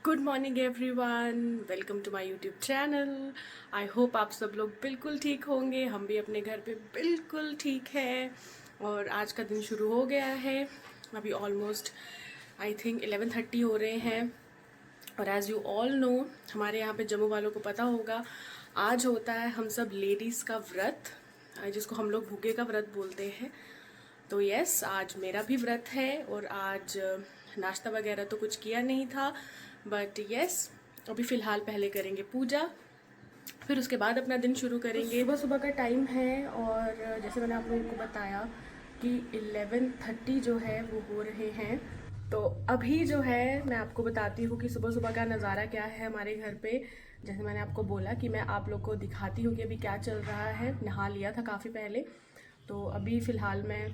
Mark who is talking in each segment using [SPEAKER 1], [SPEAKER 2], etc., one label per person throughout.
[SPEAKER 1] Good morning everyone, welcome to my YouTube channel. I hope आप सब लोग बिल्कुल ठीक होंगे। हम भी अपने घर पे बिल्कुल ठीक है और आज का दिन शुरू हो गया है। अभी ऑलमोस्ट आई थिंक 11:30 हो रहे हैं और एज़ यू ऑल नो, हमारे यहाँ पे जम्मू वालों को पता होगा, आज होता है हम सब लेडीज़ का व्रत, जिसको हम लोग भूखे का व्रत बोलते हैं। तो यस, आज मेरा भी व्रत है और आज नाश्ता वगैरह तो कुछ किया नहीं था, बट यस अभी फ़िलहाल पहले करेंगे पूजा, फिर उसके बाद अपना दिन शुरू करेंगे। सुबह सुबह का टाइम है और जैसे मैंने आप लोगों को बताया कि 11:30 जो है वो हो रहे हैं। तो अभी जो है मैं आपको बताती हूँ कि सुबह सुबह का नज़ारा क्या है हमारे घर पे। जैसे मैंने आपको बोला कि मैं आप लोग को दिखाती हूँ कि अभी क्या चल रहा है। नहा लिया था काफ़ी पहले, तो अभी फ़िलहाल मैं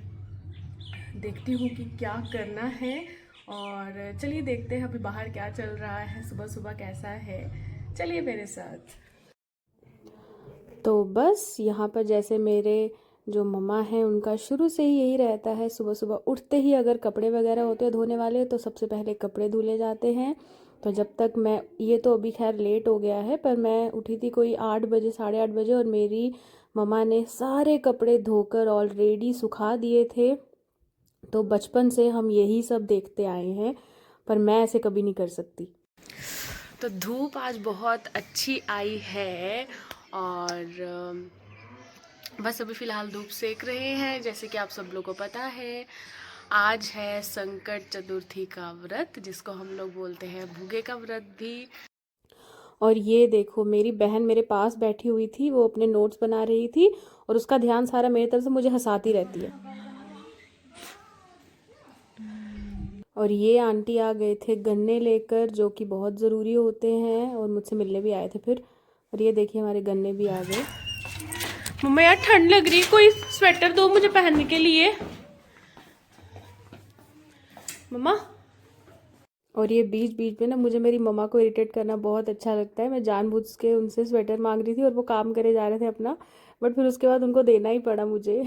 [SPEAKER 1] देखती हूँ कि क्या करना है और चलिए देखते हैं अभी बाहर क्या चल रहा है, सुबह सुबह कैसा है। चलिए मेरे साथ। तो बस यहाँ पर जैसे मेरे जो मम्मा हैं उनका शुरू से ही यही रहता है, सुबह सुबह उठते ही अगर कपड़े वगैरह होते हैं धोने वाले तो सबसे पहले कपड़े धुले जाते हैं। तो जब तक मैं, ये तो अभी खैर लेट हो गया है, पर मैं उठी थी कोई 8 बजे 8:30 और मेरी मम्मा ने सारे कपड़े धोकर ऑलरेडी सुखा दिए थे। तो बचपन से हम यही सब देखते आए हैं, पर मैं ऐसे कभी नहीं कर सकती। तो धूप आज बहुत अच्छी आई है और बस अभी फ़िलहाल धूप सेक रहे हैं। जैसे कि आप सब लोगों को पता है, आज है संकट चतुर्थी का व्रत, जिसको हम लोग बोलते हैं भूखे का व्रत भी। और ये देखो, मेरी बहन मेरे पास बैठी हुई थी, वो अपने नोट्स बना रही थी और उसका ध्यान सारा मेरी तरफ से मुझे हंसाती रहती है। और ये आंटी आ गए थे गन्ने लेकर, जो कि बहुत ज़रूरी होते हैं, और मुझसे मिलने भी आए थे फिर। और ये देखिए हमारे गन्ने भी आ गए। मम्मा यार ठंड लग रही, कोई स्वेटर दो मुझे पहनने के लिए मम्मा। और ये बीच बीच में ना मुझे मेरी मम्मा को इरिटेट करना बहुत अच्छा लगता है। मैं जानबूझ के उनसे स्वेटर मांग रही थी और वो काम करे जा रहे थे अपना, बट फिर उसके बाद उनको देना ही पड़ा मुझे।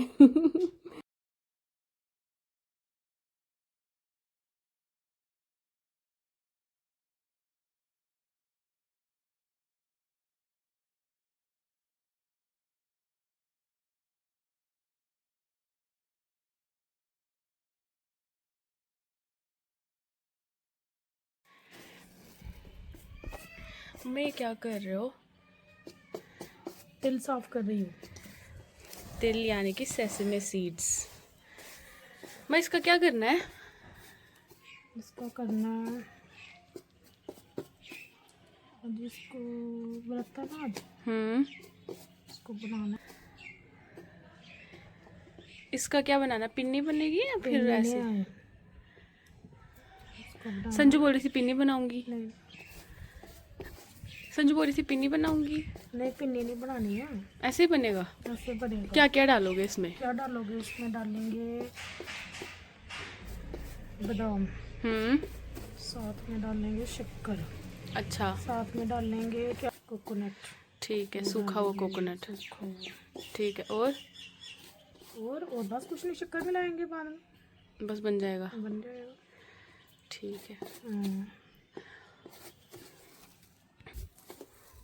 [SPEAKER 1] मैं क्या कर रहे हो?
[SPEAKER 2] तिल साफ कर रही हूँ।
[SPEAKER 1] तिल यानी कि सेसमे सीड्स। मैं इसका क्या करना है?
[SPEAKER 2] इसका करना है, जिसको व्रत है ना आज, इसको बनाना।
[SPEAKER 1] इसका क्या बनाना? पिन्नी बनेगी या फिर
[SPEAKER 2] पिन्नी नहीं
[SPEAKER 1] ऐसे?
[SPEAKER 2] आए, इसको बनाना।
[SPEAKER 1] संजू बोल रही थी पिन्नी बनाऊंगी।
[SPEAKER 2] नहीं
[SPEAKER 1] संजू बोल रही थी पिन्नी बनाऊंगी।
[SPEAKER 2] नहीं, पिन्नी नहीं बनानी है,
[SPEAKER 1] ऐसे ही बनेगा?
[SPEAKER 2] ऐसे बनेगा।
[SPEAKER 1] क्या क्या डालोगे इसमें?
[SPEAKER 2] क्या डालोगे इसमें? डालेंगे बादाम, साथ में डालेंगे शक्कर,
[SPEAKER 1] अच्छा
[SPEAKER 2] साथ में डालेंगे क्या, कोकोनट।
[SPEAKER 1] ठीक है, सूखा वो कोकोनट।
[SPEAKER 2] सूखा
[SPEAKER 1] ठीक है,
[SPEAKER 2] और बस कुछ नहीं, शक्कर मिलाएंगे बाद में,
[SPEAKER 1] बस बन जाएगा।
[SPEAKER 2] बन जाएगा।
[SPEAKER 1] ठीक है।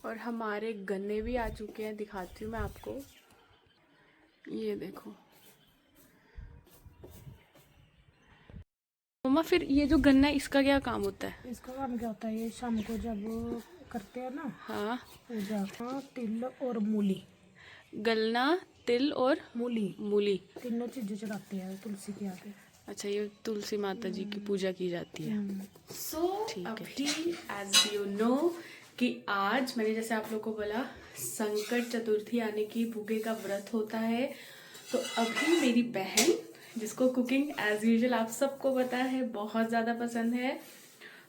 [SPEAKER 1] और हमारे गन्ने भी आ चुके हैं, दिखाती हूँ मैं आपको। ये देखो मम्मा, फिर ये जो गन्ना है इसका क्या काम होता है?
[SPEAKER 2] इसका काम क्या होता है, ये शाम को जब करते हैं ना
[SPEAKER 1] हाँ,
[SPEAKER 2] पूजा, तिल और मूली,
[SPEAKER 1] गलना, तिल और
[SPEAKER 2] मूली,
[SPEAKER 1] मूली।
[SPEAKER 2] तीनों चीजें चढ़ाते हैं तुलसी के आगे।
[SPEAKER 1] अच्छा, ये तुलसी माता जी की पूजा की जाती है। सो अभी एज यू नो कि आज मैंने जैसे आप लोग को बोला संकट चतुर्थी यानी कि भूखे का व्रत होता है। तो अभी मेरी बहन, जिसको कुकिंग एज यूजुअल आप सबको पता है बहुत ज़्यादा पसंद है,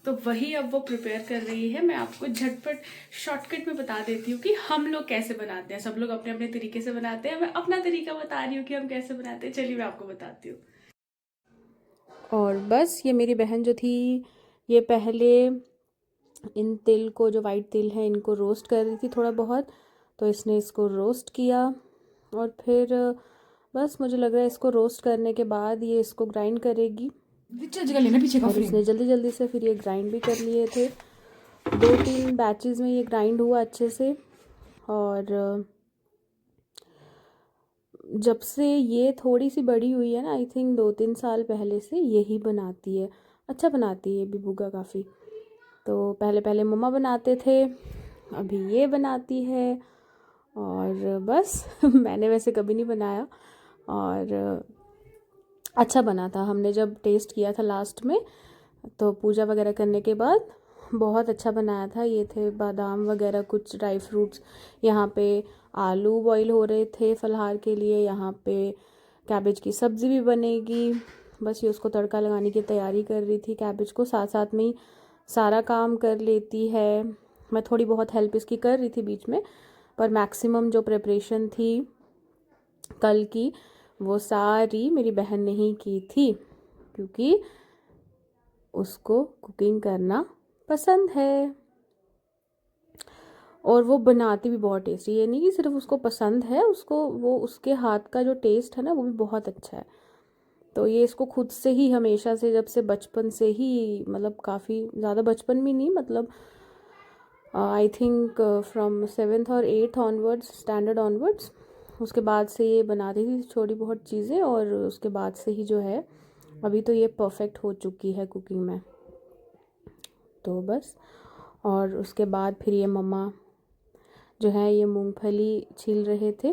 [SPEAKER 1] तो वही अब वो प्रिपेयर कर रही है। मैं आपको झटपट शॉर्टकट में बता देती हूँ कि हम लोग कैसे बनाते हैं। सब लोग अपने अपने तरीके से बनाते हैं, मैं अपना तरीका बता रही हूँ कि हम कैसे बनाते हैं। चलिए मैं आपको बताती हूँ। और बस ये मेरी बहन जो थी, ये पहले इन तिल को, जो वाइट तिल है, इनको रोस्ट कर रही थी थोड़ा बहुत। तो इसने इसको रोस्ट किया और फिर बस मुझे लग रहा है इसको रोस्ट करने के बाद ये इसको ग्राइंड करेगी। और इसने जल्दी जल्दी से फिर ये ग्राइंड भी कर लिए थे। 2-3 बैचेस में ये ग्राइंड हुआ अच्छे से। और जब से ये थोड़ी सी बड़ी हुई है ना, आई थिंक 2-3 साल पहले से यही बनाती है। अच्छा बनाती है भी भुग्गा काफ़ी। तो पहले पहले मम्मा बनाते थे, अभी ये बनाती है। और बस मैंने वैसे कभी नहीं बनाया, और अच्छा बना था। हमने जब टेस्ट किया था लास्ट में, तो पूजा वगैरह करने के बाद बहुत अच्छा बनाया था। ये थे बादाम वगैरह, कुछ ड्राई फ्रूट्स। यहाँ पे आलू बॉईल हो रहे थे फलहार के लिए। यहाँ पे कैबेज की सब्ज़ी भी बनेगी। बस ये उसको तड़का लगाने की तैयारी कर रही थी। कैबेज को साथ साथ में ही सारा काम कर लेती है। मैं थोड़ी बहुत हेल्प इसकी कर रही थी बीच में, पर मैक्सिमम जो प्रिपरेशन थी कल की, वो सारी मेरी बहन ने ही की थी, क्योंकि उसको कुकिंग करना पसंद है। और वो बनाती भी बहुत टेस्टी। ये नहीं कि सिर्फ उसको पसंद है, उसको वो उसके हाथ का जो टेस्ट है ना, वो भी बहुत अच्छा है। तो ये इसको खुद से ही हमेशा से, जब से बचपन से ही, मतलब काफ़ी ज़्यादा बचपन में नहीं, मतलब आई थिंक फ्रॉम 7th और 8th ऑनवर्ड्स, स्टैंडर्ड ऑनवर्ड्स, उसके बाद से ये बनाती थी छोटी बहुत चीज़ें। और उसके बाद से ही जो है, अभी तो ये परफेक्ट हो चुकी है कुकिंग में। तो बस, और उसके बाद फिर ये मम्मा जो है ये मूंगफली छील रहे थे,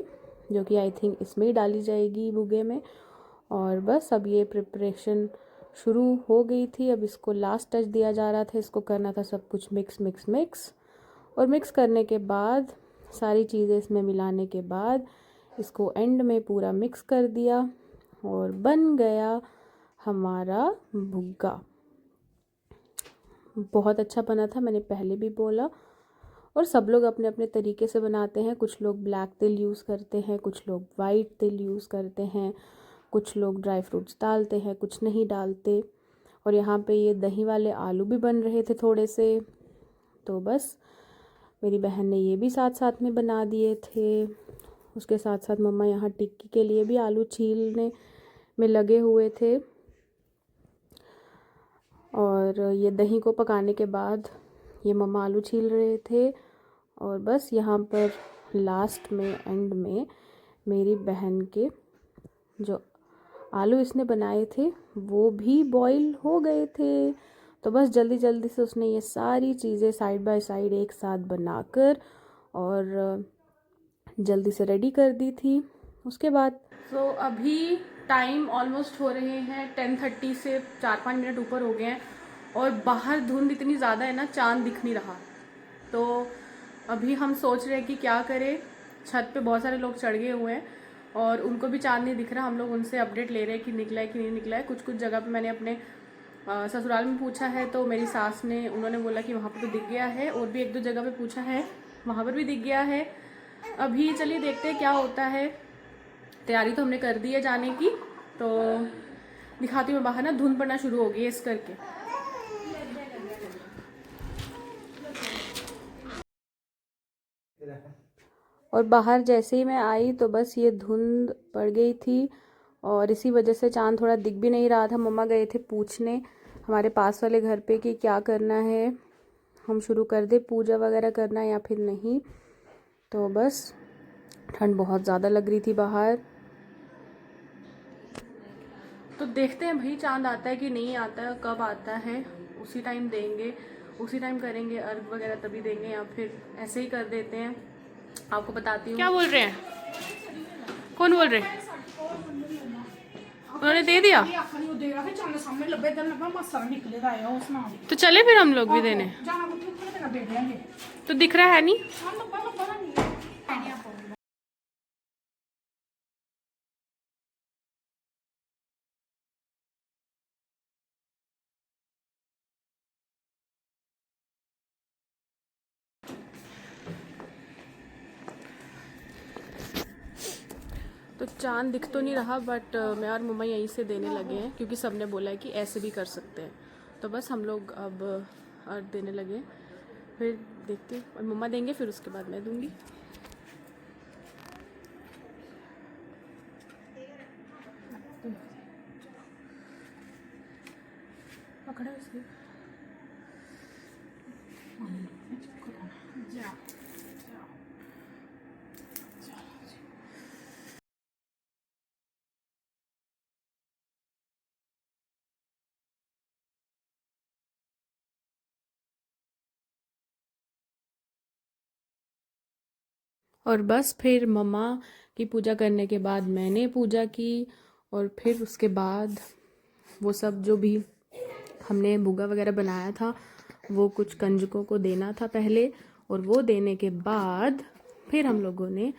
[SPEAKER 1] जो कि आई थिंक इसमें ही डाली जाएगी भुगे में। और बस अब ये प्रिपरेशन शुरू हो गई थी। अब इसको लास्ट टच दिया जा रहा था। इसको करना था सब कुछ मिक्स मिक्स मिक्स। और मिक्स करने के बाद, सारी चीज़ें इसमें मिलाने के बाद, इसको एंड में पूरा मिक्स कर दिया और बन गया हमारा भुग्गा। बहुत अच्छा बना था, मैंने पहले भी बोला। और सब लोग अपने अपने तरीके से बनाते हैं। कुछ लोग ब्लैक तिल यूज़ करते हैं, कुछ लोग वाइट तिल यूज़ करते हैं, कुछ लोग ड्राई फ्रूट्स डालते हैं, कुछ नहीं डालते। और यहाँ पे ये दही वाले आलू भी बन रहे थे थोड़े से। तो बस मेरी बहन ने ये भी साथ साथ में बना दिए थे। उसके साथ साथ मम्मा यहाँ टिक्की के लिए भी आलू छीलने में लगे हुए थे। और ये दही को पकाने के बाद ये मम्मा आलू छील रहे थे। और बस यहाँ पर लास्ट में, एंड में, मेरी बहन के जो आलू इसने बनाए थे वो भी बॉईल हो गए थे। तो बस जल्दी जल्दी से उसने ये सारी चीज़ें साइड बाय साइड एक साथ बनाकर और जल्दी से रेडी कर दी थी। उसके बाद अभी टाइम ऑलमोस्ट हो रहे हैं 10:30 से 4-5 मिनट ऊपर हो गए हैं। और बाहर धुंध इतनी ज़्यादा है ना, चांद दिख नहीं रहा। तो अभी हम सोच रहे हैं कि क्या करें। छत पे बहुत सारे लोग चढ़ गए हुए हैं और उनको भी चांद नहीं दिख रहा। हम लोग उनसे अपडेट ले रहे हैं कि निकला है कि नहीं निकला है। कुछ कुछ जगह पे मैंने अपने ससुराल में पूछा है, तो मेरी सास ने, उन्होंने बोला कि वहाँ पे तो दिख गया है। और भी 1-2 जगह पे पूछा है, वहाँ पर भी दिख गया है। अभी चलिए देखते हैं क्या होता है। तैयारी तो हमने कर दी है जाने की। तो दिखाती हूँ, बाहर ना धुंध पड़ना शुरू हो गई है इस करके। और बाहर जैसे ही मैं आई तो बस ये धुंध पड़ गई थी और इसी वजह से चांद थोड़ा दिख भी नहीं रहा था। मम्मा गए थे पूछने हमारे पास वाले घर पे कि क्या करना है, हम शुरू कर दे पूजा वगैरह करना या फिर नहीं। तो बस ठंड बहुत ज़्यादा लग रही थी बाहर। तो देखते हैं भाई चांद आता है कि नहीं आता है, कब आता है उसी टाइम देंगे, उसी टाइम करेंगे अर्घ वगैरह, तभी देंगे, या फिर ऐसे ही कर देते हैं। आपको बताती हूँ। क्या बोल रहे हैं? कौन बोल रहे हैं? उन्होंने दे दिया तो चले फिर हम लोग भी देने। तो दिख रहा है नहीं। तो चांद दिख तो नहीं रहा, बट मैं और मम्मा यहीं से देने लगे हैं क्योंकि सबने बोला है कि ऐसे भी कर सकते हैं। तो बस हम लोग अब अर्घ देने लगे, फिर देखते हैं। और मम्मा देंगे फिर उसके बाद मैं दूंगी। पकड़ा इसलिए
[SPEAKER 2] जा
[SPEAKER 1] और बस फिर मम्मा की पूजा करने के बाद मैंने पूजा की, और फिर उसके बाद वो सब जो भी हमने भुगा वगैरह बनाया था वो कुछ कंजकों को देना था पहले, और वो देने के बाद फिर हम लोगों ने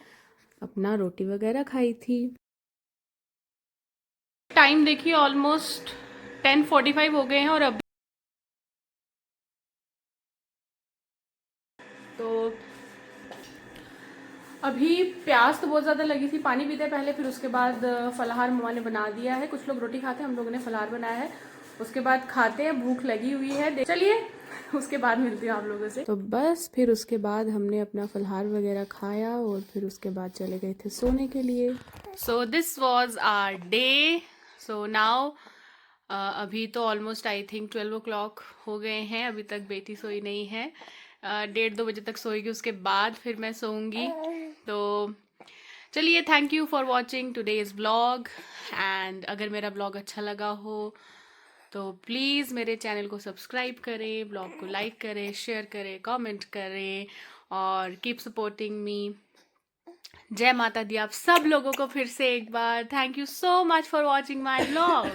[SPEAKER 1] अपना रोटी वगैरह खाई थी। टाइम देखिए ऑलमोस्ट 10:45 हो गए हैं, और अभी प्यास तो बहुत ज़्यादा लगी थी, पानी पीते पहले, फिर उसके बाद फलाहार मम्मा ने बना दिया है। कुछ लोग रोटी खाते हैं, हम लोगों ने फलाहार बनाया है। उसके बाद खाते हैं, भूख लगी हुई है। चलिए उसके बाद मिलती हूँ आप लोगों से। तो बस फिर उसके बाद हमने अपना फलाहार वगैरह खाया, और फिर उसके बाद चले गए थे सोने के लिए। So this was our day. So now अभी तो ऑलमोस्ट आई थिंक 12 o'clock हो गए हैं, अभी तक बेटी सोई नहीं है। 1:30-2 बजे तक सोएगी, उसके बाद फिर मैं सोऊंगी। तो चलिए, thank you for watching today's blog, and अगर मेरा ब्लॉग अच्छा लगा हो तो प्लीज़ मेरे चैनल को सब्सक्राइब करें, ब्लॉग को लाइक करें, शेयर करें, कमेंट करें, और कीप सपोर्टिंग मी। जय माता दी आप सब लोगों को फिर से एक बार। Thank you so much for watching my blog.